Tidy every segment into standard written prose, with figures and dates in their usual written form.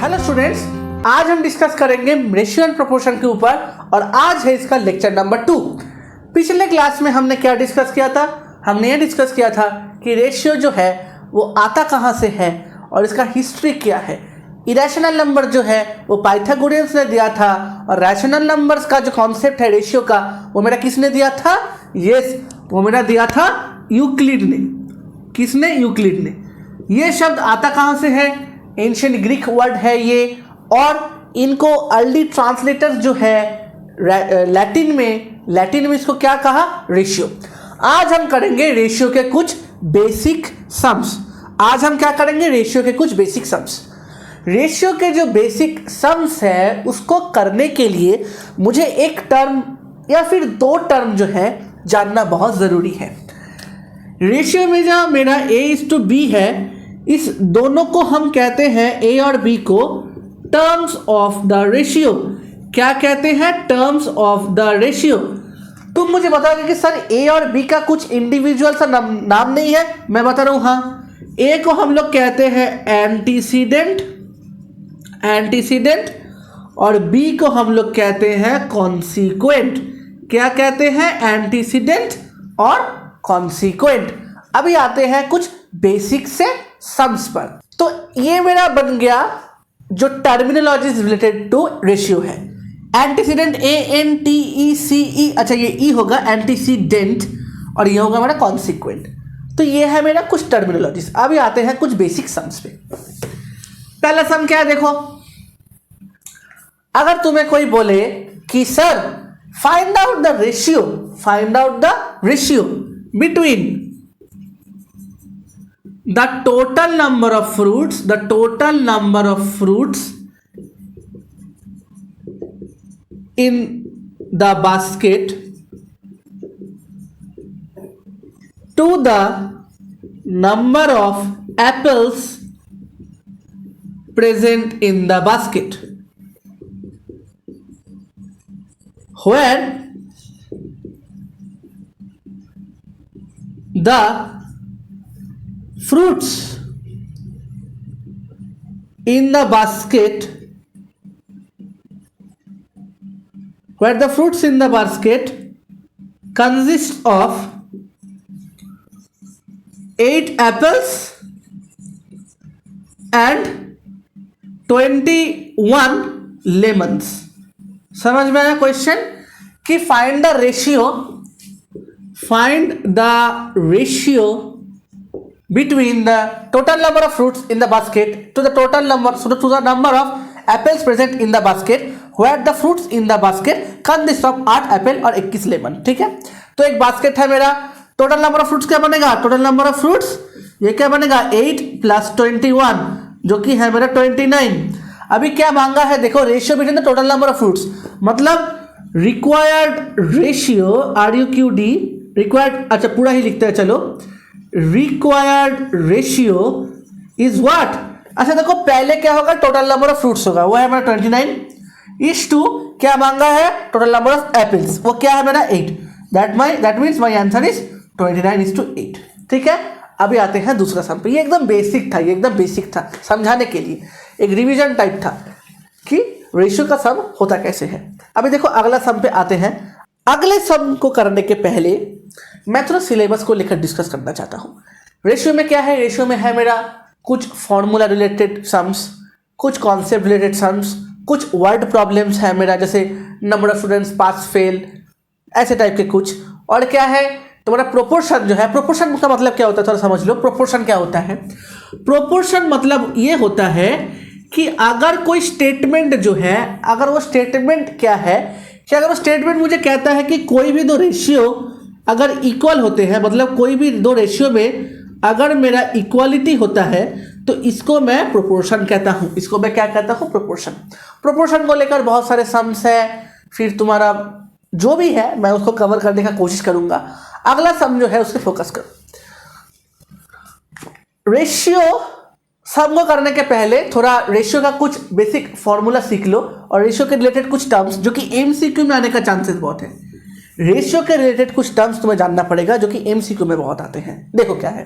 Hello students, आज हम discuss करेंगे रेशियो एंड प्रोपोर्शन के ऊपर और आज है इसका लेक्चर नंबर 2। पिछले क्लास में हमने क्या डिस्कस किया था? हमने ये डिस्कस किया था कि रेशियो जो है वो आता कहाँ से है और इसका हिस्ट्री क्या है। इरेशनल नंबर जो है वो पाइथागोरियंस ने दिया था और रैशनल नंबर्स का जो कॉन्सेप्ट है रेशियो का वो मेरा किसने दिया था? वो मेरा दिया था यूक्लिड ने। किसने? यूक्लिड ने। ये शब्द आता कहाँ से है? एंशिएंट ग्रीक वर्ड है ये, और इनको अर्ली ट्रांसलेटर्स जो है लैटिन में इसको क्या कहा? रेशियो। आज हम करेंगे रेशियो के कुछ बेसिक सम्स। आज हम क्या करेंगे? रेशियो के कुछ बेसिक सम्स। रेशियो के जो बेसिक सम्स है उसको करने के लिए मुझे एक टर्म या फिर दो टर्म जो है जानना बहुत ज़रूरी है। रेशियो में जो मेरा A/B है, इस दोनों को हम कहते हैं, A और B को, टर्म्स ऑफ द रेशियो। क्या कहते हैं? Terms of the ratio. तुम मुझे बताओगे कि सर A और B का कुछ इंडिविजुअल सा नाम नहीं है? मैं बता रहा हूं, हाँ। A को हम लोग कहते हैं एंटीसीडेंट और B को हम लोग कहते हैं कॉन्सिक्वेंट। क्या कहते हैं? एंटीसीडेंट और कॉन्सिक्वेंट। अभी आते हैं कुछ बेसिक से सम्स पर। तो ये मेरा बन गया जो टर्मिनोलॉजी रिलेटेड टू रेशियो है। एंटीसीडेंट ANTECE, अच्छा ये E होगा एंटीसीडेंट और ये होगा मेरा कॉन्सिक्वेंट। तो ये है मेरा कुछ टर्मिनोलॉजीज। अभी आते हैं कुछ बेसिक सम्स पे। पहला सम क्या है? देखो, अगर तुम्हें कोई बोले कि sir find out the ratio between the total number of fruits in the basket to the number of apples present in the basket, where the fruits in the basket consist of 8 apples and 21 lemons। समझ में आया question? कि find the ratio between the total number of fruits in the basket to the number of apples present in the basket, where the fruits in the basket consist of 8 Apple और 21 lemon. ठीक है, तो एक basket है मेरा। Total number of fruits क्या बनेगा? Total number of fruits ये क्या बनेगा? 8 + 21 जो कि है मेरा 29। अभी क्या मांगा है? देखो, ratio between the total number of fruits, मतलब रिक्वायर्ड रेशियो RUQD रिक्वायर्ड, अच्छा पूरा ही लिखते हैं, चलो। Required ratio is what? अच्छा देखो, पहले क्या होगा? टोटल नंबर ऑफ फ्रूट्स होगा, वो है मेरा 29 क्या मांगा है? टोटल नंबर ऑफ एप्पल्स, वो क्या है मेरा? 8। That means my answer is 29:8। ठीक है, अभी आते हैं दूसरा सम पे। ये एकदम बेसिक था समझाने के लिए, एक रिवीजन टाइप था कि रेशियो का सम होता कैसे है। अभी देखो, अगला सम पे आते हैं। अगले सम को करने के पहले मैं थोड़ा सिलेबस को लेकर डिस्कस करना चाहता हूँ। रेशियो में क्या है? रेशियो में है मेरा कुछ फॉर्मूला रिलेटेड सम्स, कुछ कॉन्सेप्ट रिलेटेड सम्स, कुछ वर्ड प्रॉब्लम्स है मेरा, जैसे number of students pass fail, ऐसे टाइप के कुछ। और क्या है तुम्हारा? प्रोपोर्शन जो है। प्रोपोर्शन का मतलब क्या होता है? थोड़ा समझ लो। प्रोपोर्शन क्या होता है? प्रोपोर्शन मतलब ये होता है कि अगर कोई स्टेटमेंट जो है, अगर वो स्टेटमेंट क्या है कि अगर वो स्टेटमेंट मुझे कहता है कि कोई भी दो रेशियो अगर इक्वल होते हैं, मतलब कोई भी दो रेशियो में अगर मेरा इक्वालिटी होता है, तो इसको मैं प्रोपोर्शन कहता हूं। इसको मैं क्या कहता हूं? प्रोपोर्शन। प्रोपोर्शन को लेकर बहुत सारे सम्स है, फिर तुम्हारा जो भी है मैं उसको कवर करने का कोशिश करूंगा। अगला सम जो है उससे फोकस करो। रेशियो सम को करने के पहले थोड़ा रेशियो का कुछ बेसिक फॉर्मूला सीख लो और रेशियो के रिलेटेड कुछ टर्म्स जो कि MCQ में आने का चांसेस बहुत है। रेशियो के रिलेटेड कुछ टर्म्स तुम्हें जानना पड़ेगा जो कि MCQ में बहुत आते हैं। देखो क्या है,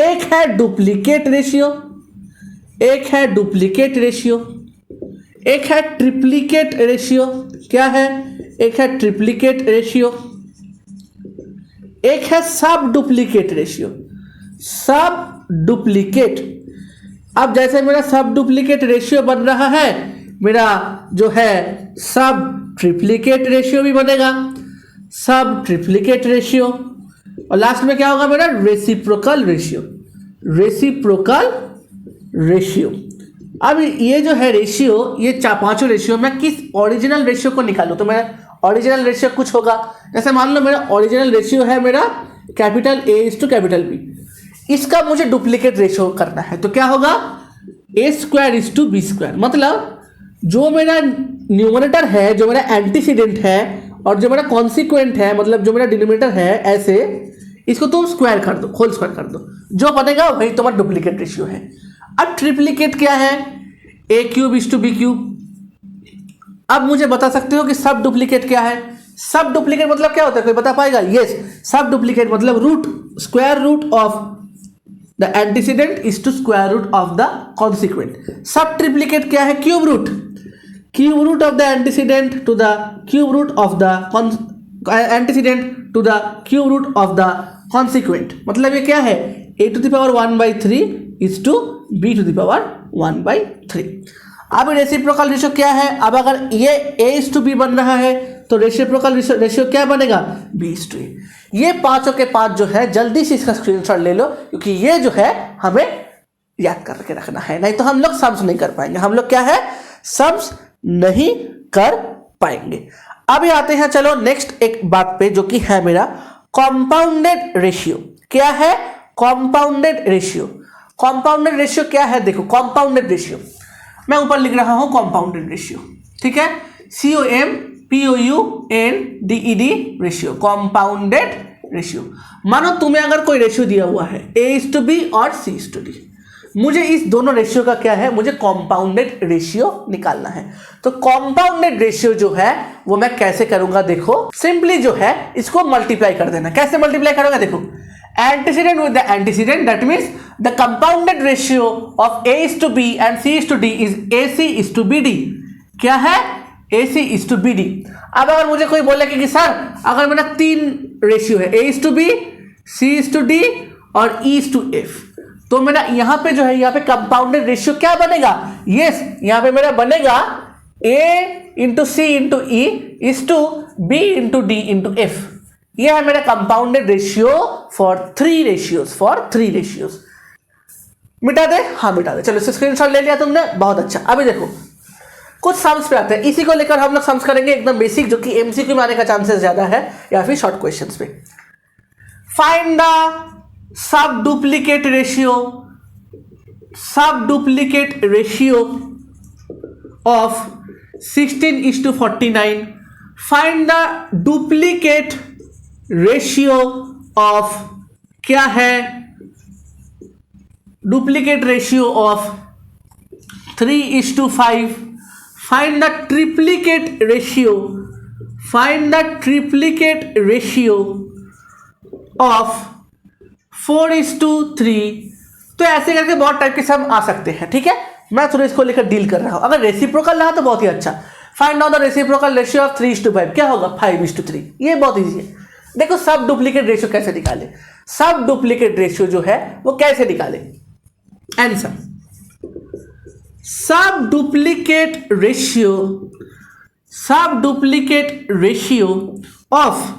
एक है डुप्लीकेट रेशियो, एक है डुप्लीकेट रेशियो, एक है ट्रिप्लीकेट रेशियो। क्या है? एक है ट्रिप्लीकेट रेशियो, एक है सब डुप्लीकेट रेशियो। सब डुप्लीकेट, अब जैसे मेरा सब डुप्लीकेट रेशियो बन रहा है, मेरा जो है सब ट्रिप्लीकेट रेशियो भी बनेगा, सब ट्रिप्लीकेट रेशियो। और लास्ट में क्या होगा मेरा? Reciprocal ratio, reciprocal ratio. अब ये जो है रेशियो, ये पांचों रेशियो में किस ओरिजिनल रेशियो को निकालूं? तो मेरा ओरिजिनल रेशियो कुछ होगा, जैसे मान लो मेरा ओरिजिनल रेशियो है मेरा capital A is to capital B, इसका मुझे डुप्लीकेट रेशियो करना है, तो क्या होगा? A square is to B square. मतलब जो मेरा न्यूमरेटर है, जो मेरा एंटीसीडेंट है, और जो मेरा कॉन्सिक्वेंट है, मतलब जो मेरा डिनोमिनेटर है, ऐसे इसको तुम स्क्वायर कर दो, होल स्क्वायर कर दो, जो बनेगा वही तुम्हारा डुप्लीकेट रेशियो है। अब ट्रिप्लीकेट क्या है? A cube is to B cube. अब मुझे बता सकते हो कि सब डुप्लीकेट क्या है? सब डुप्लीकेट मतलब क्या होता है, कोई बता पाएगा? यस, सब डुप्लीकेट मतलब root, square root of the antecedent is to square root of the consequent. Sub triplicate क्या है? Cube root, cube root of the antecedent to the cube root of the antecedent to the cube root of the consequent. मतलब ये क्या है? A to the power 1/3 is to B to the power 1/3। अब reciprocal ratio क्या है? अब अगर ये ए इज टू बी बन रहा है तो रेसिप्रोकल रेशियो क्या बनेगा? बी इज टू ए। ये पांचों के पांच जो है जल्दी से इसका स्क्रीनशॉट ले लो, क्योंकि ये जो है हमें याद करके रखना है, नहीं तो हम लोग सम्स नहीं कर पाएंगे। हम लोग क्या है? सम्स नहीं कर पाएंगे। अभी आते हैं चलो नेक्स्ट एक बात पे, जो कि है मेरा कॉम्पाउंडेड रेशियो। क्या है? कॉम्पाउंडेड रेशियो। कॉम्पाउंडेड रेशियो क्या है? देखो, कॉम्पाउंडेड रेशियो मैं ऊपर लिख रहा हूं, कॉम्पाउंडेड रेशियो, ठीक है? COMPOUNDED ratio, compounded ratio. मानो तुम्हें अगर कोई रेशियो दिया हुआ है A:B और C:D, मुझे इस दोनों रेशियो का क्या है? मुझे कॉम्पाउंडेड रेशियो निकालना है। तो कॉम्पाउंडेड रेशियो जो है वो मैं कैसे करूंगा? देखो, सिंपली जो है इसको मल्टीप्लाई कर देना। कैसे मल्टीप्लाई करूंगा? देखो, antecedent with the antecedent, that means the compounded ratio of A:B and C:D is AC:BD। क्या है? AC:BD। अब अगर मुझे कोई बोले कि सर अगर मेरा 3 रेशियो है A:B, C:D और E:F, तो मेरा यहां पे जो है, यहां पे कंपाउंडेड रेशियो क्या बनेगा? यस, यहां पे मेरा बनेगा A:C:E is to B:D:F। यह है मेरा कंपाउंडेड रेशियो फॉर 3 रेशियोज। मिटा दे? हाँ मिटा दे। चलो इसे स्क्रीनशॉट ले लिया तुमने, बहुत अच्छा। अभी देखो कुछ सम्स पे आते हैं, इसी को लेकर हम लोग सम्स करेंगे एकदम बेसिक, जो कि एमसीक्यू में आने का चांसेस ज्यादा है, या फिर शॉर्ट क्वेश्चंस पे। Find the sub duplicate ratio of 16:49। Find the duplicate ratio of, क्या है? Duplicate ratio of 3:5। Find the triplicate ratio, of 4:3। तो ऐसे करके बहुत टाइप के सम आ सकते हैं, ठीक है? मैं थोड़ा इसको लेकर डील कर रहा हूं। अगर रेसिप्रोकल रहा तो बहुत ही अच्छा। Find out the reciprocal ratio of 3:5। क्या होगा? 5:3। ये बहुत इजी है। देखो सब डुप्लीकेट रेशियो कैसे निकाले, सब डुप्लीकेट रेशियो जो है वो कैसे निकाले? आंसर, सब डुप्लीकेट रेशियो ऑफ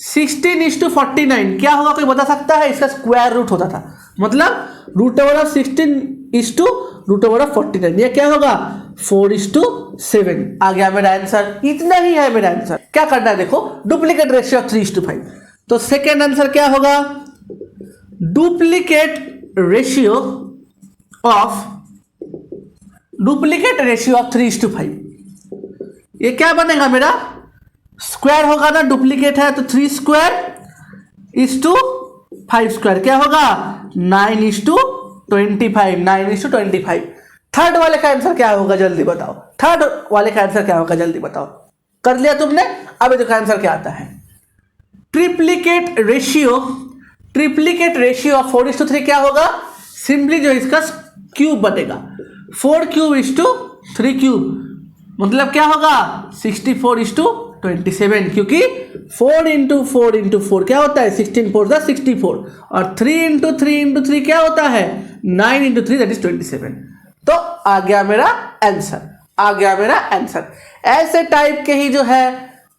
16:49 क्या होगा? कोई बता सकता है? इसका स्क्वायर रूट होता था, मतलब √16:√49। ये क्या होगा? 4:7। आ गया मेरा आंसर। इतना ही है मेरा आंसर। क्या करना है? देखो, डुप्लीकेट रेशियो ऑफ 3:5। तो सेकेंड आंसर क्या होगा? Duplicate ratio of 3:5। ये क्या बनेगा मेरा? स्क्वायर होगा ना, डुप्लीकेट है तो 3² क्या होगा? 9:25। थर्ड वाले का आंसर क्या होगा? जल्दी बताओ। कर लिया तुमने? अब देखो आंसर क्या आता है। ट्रिप्लीकेट रेशियो ऑफ 4:3 क्या होगा? सिंपली जो इसका क्यूब बनेगा। 4 क्यूब इज टू 3 क्यूब, मतलब क्या होगा 64 इज टू 27, क्योंकि 4 इंटू 4 इंटू 4 क्या होता है 16 4 द 64, और 3 इंटू 3 इंटू 3 क्या होता है 9 इंटू 3 दैट इज 27। तो आ गया मेरा आंसर। ऐसे टाइप के ही जो है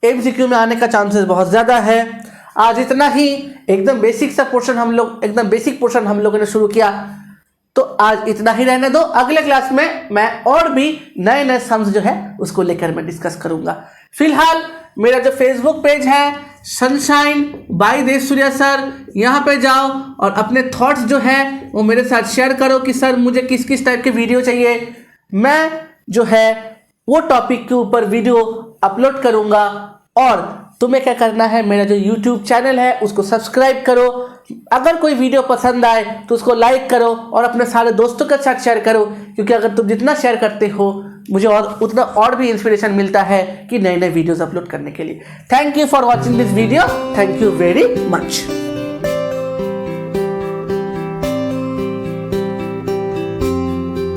एमसीक्यू में आने का चांसेस बहुत ज़्यादा है। आज इतना ही, एकदम बेसिक पोर्शन हम लोगों ने शुरू किया, तो आज इतना ही रहने दो। अगले क्लास में मैं और भी नए नए सम्स जो है उसको लेकर मैं डिस्कस करूंगा। फिलहाल मेरा जो फेसबुक पेज है सनशाइन बाय देव सूर्या सर, यहाँ पे जाओ और अपने थॉट्स जो है वो मेरे साथ शेयर करो कि सर मुझे किस किस टाइप के वीडियो चाहिए। मैं जो है वो टॉपिक के ऊपर वीडियो अपलोड करूंगा। और तुम्हें क्या करना है, मेरा जो यूट्यूब चैनल है उसको सब्सक्राइब करो। अगर कोई वीडियो पसंद आए तो उसको लाइक करो और अपने सारे दोस्तों के साथ शेयर करो, क्योंकि अगर तुम जितना शेयर करते हो मुझे उतना और भी इंस्पिरेशन मिलता है कि नए नए वीडियोस अपलोड करने के लिए। Thank you for watching this video, thank you very much.